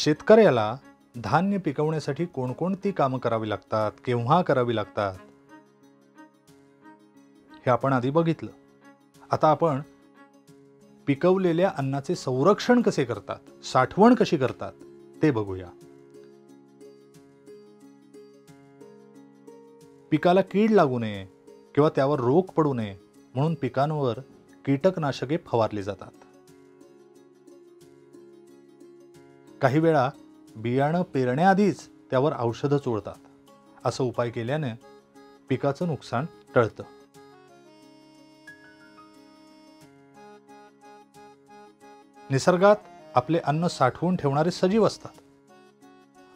शेतकऱ्याला धान्य पिकवण्यासाठी कोणकोणती कामं करावी लागतात, केव्हा करावी लागतात, हे आपण आधी बघितलं. आता आपण पिकवलेल्या अन्नाचे संरक्षण कसे करतात, साठवण कशी करतात ते बघूया. पिकाला कीड लागू नये किंवा त्यावर रोग पडू नये म्हणून पिकांवर कीटकनाशके फवारली जातात. काही वेळा बियाणं पेरण्याआधीच त्यावर औषधं चोळतात. असं उपाय केल्याने पिकाचं नुकसान टळतं. निसर्गात आपले अन्न साठवून ठेवणारे सजीव असतात.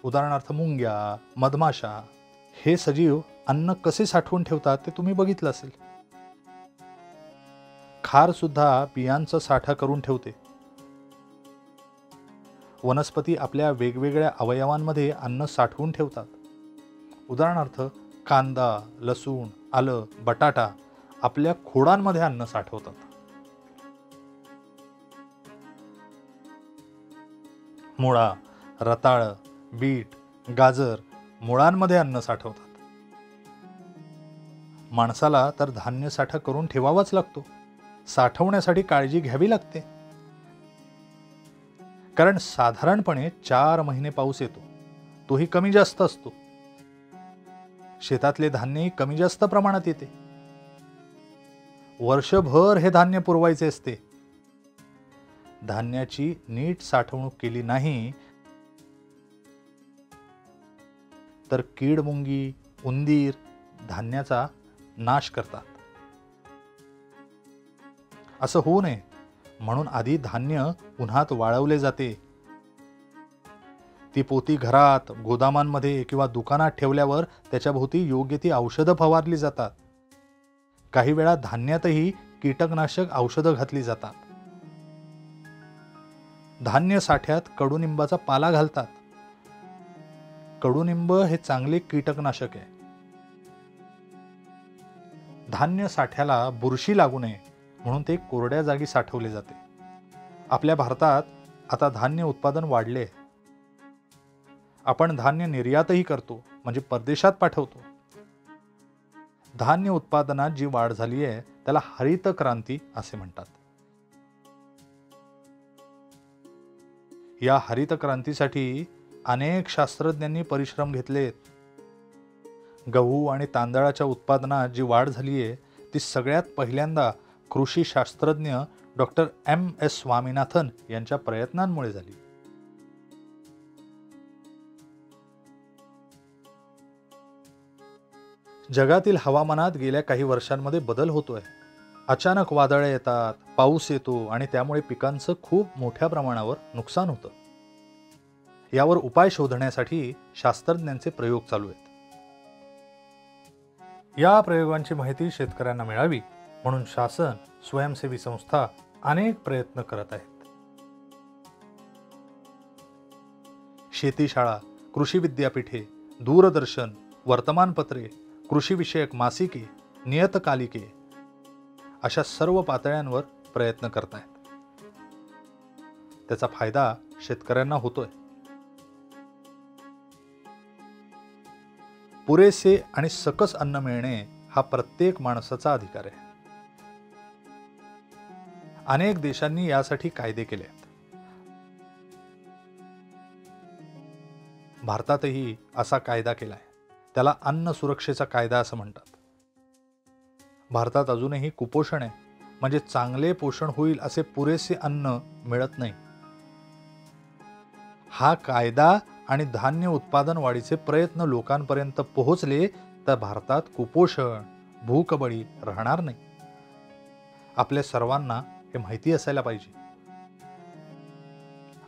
उदाहरणार्थ मुंग्या, मधमाशा हे सजीव अन्न कसे साठवून ठेवतात ते तुम्ही बघितलं असेल. खार सुद्धा बियांचा साठा करून ठेवते. वनस्पती आपल्या वेगवेगळ्या अवयवांमध्ये अन्न साठवून ठेवतात. उदाहरणार्थ कांदा, लसूण, आलं, बटाटा आपल्या खोडांमध्ये अन्न साठवतात. मुळा, रताळ, बीट, गाजर मुळांमध्ये अन्न साठवतात. माणसाला तर धान्य साठा करून ठेवावाच लागतो. साठवण्यासाठी काळजी घ्यावी लागते. कारण साधारणपणे 4 महिने पाऊस येतो, तोही कमी जास्त असतो. शेतातले धान्यही कमी जास्त प्रमाणात येते. वर्षभर हे धान्य पुरवायचे असते. धान्याची नीट साठवणूक केली नाही तर कीड, मुंगी, उंदीर धान्याचा नाश करतात. असं होऊ नये म्हणून आधी धान्य उन्हात वाळवले जाते. ती पोती घरात, गोदामांमध्ये किंवा दुकानात ठेवल्यावर त्याच्याभोवती योग्य ती औषधं फवारली जातात. काही वेळा धान्यातही कीटकनाशक औषधं घातली जातात. धान्य साठ्यात कडुनिंबाचा पाला घालतात. कडुनिंब हे चांगले कीटकनाशक आहे. धान्य साठ्याला बुरशी लागू नये म्हणून ते कोरड्या जागी साठवले जाते. आपल्या भारतात आता धान्य उत्पादन वाढले. आपण धान्य निर्यातही करतो, म्हणजे परदेशात पाठवतो. धान्य उत्पादनात जी वाढ झाली आहे त्याला हरित क्रांती असे म्हणतात. या हरित क्रांतीसाठी अनेक शास्त्रज्ञांनी परिश्रम घेतलेत. गहू आणि तांदळाच्या उत्पादनात जी वाढ झाली आहे ती सगळ्यात पहिल्यांदा कृषी शास्त्रज्ञ डॉक्टर M.S. स्वामीनाथन यांच्या प्रयत्नांमुळे झाली. जगातील हवामानात गेल्या काही वर्षांमध्ये बदल होतोय. अचानक वादळे येतात, पाऊस येतो आणि त्यामुळे पिकांचं खूप मोठ्या प्रमाणावर नुकसान होतं. यावर उपाय शोधण्यासाठी शास्त्रज्ञांचे प्रयोग चालू आहेत. या प्रयोगांची माहिती शेतकऱ्यांना मिळावी म्हणून शासन, स्वयंसेवी संस्था अनेक प्रयत्न करत आहेत. शेतीशाळा, कृषी विद्यापीठे, दूरदर्शन, वर्तमानपत्रे, कृषीविषयक मासिके, नियतकालिके अशा सर्व पातळ्यांवर प्रयत्न करत आहेत. त्याचा फायदा शेतकऱ्यांना होतोय. पुरेसे आणि सकस अन्न मिळणे हा प्रत्येक माणसाचा अधिकार आहे. अनेक देशांनी यासाठी कायदे केले आहेत. भारतातही असा कायदा केलाय. त्याला अन्न सुरक्षेचा कायदा असं म्हणतात. भारतात अजूनही कुपोषण आहे, म्हणजे चांगले पोषण होईल असे पुरेसे अन्न मिळत नाही. हा कायदा आणि धान्य उत्पादन वाढीचे प्रयत्न लोकांपर्यंत पोहोचले तर भारतात कुपोषण, भूकबळी राहणार नाही. आपल्या सर्वांना हे माहिती असायला पाहिजे.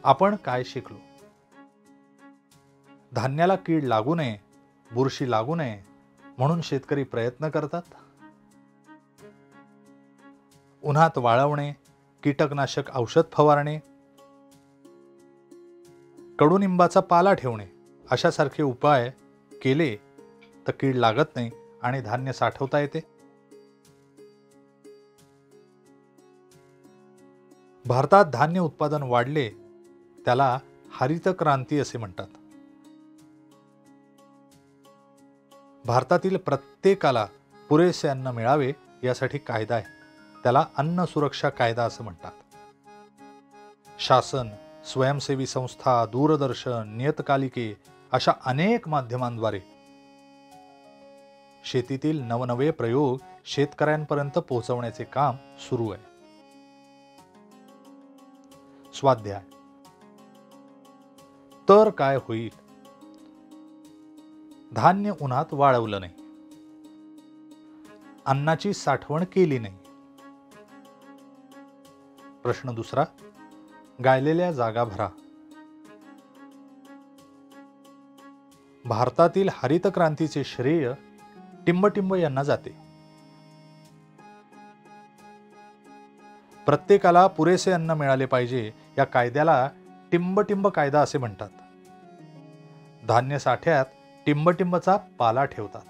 आपण काय शिकलो? धान्याला कीड लागू नये, बुरशी लागू नये म्हणून शेतकरी प्रयत्न करतात. उन्हात वाळवणे, कीटकनाशक औषध फवारणे, कडुनिंबाचा पाला ठेवणे अशासारखे उपाय केले तर कीड लागत नाही आणि धान्य साठवता येते. भारतात धान्य उत्पादन वाढले त्याला हरित क्रांती असे म्हणतात. भारतातील प्रत्येकाला पुरेसे अन्न मिळावे यासाठी कायदा आहे. त्याला अन्न सुरक्षा कायदा असं म्हणतात. शासन, स्वयंसेवी संस्था, दूरदर्शन, नियतकालिके अशा अनेक माध्यमांद्वारे शेतीतील नवनवे प्रयोग शेतकऱ्यांपर्यंत पोहोचवण्याचे काम सुरू आहे. स्वाध्याय. तर काय होईल? धान्य उन्हात वाळवलं नाही, अन्नाची साठवण केली नाही. प्रश्न दुसरा, गायलेल्या जागा भरा. भारतातील हरित क्रांतीचे श्रेय टिंबटिंब यांना जाते. प्रत्येकाला पुरेसे अन्न मिळाले पाहिजे या कायद्याला टिंबटिंब कायदा असे म्हणतात. धान्य साठ्यात टिंबटिंबचा पाला ठेवतात.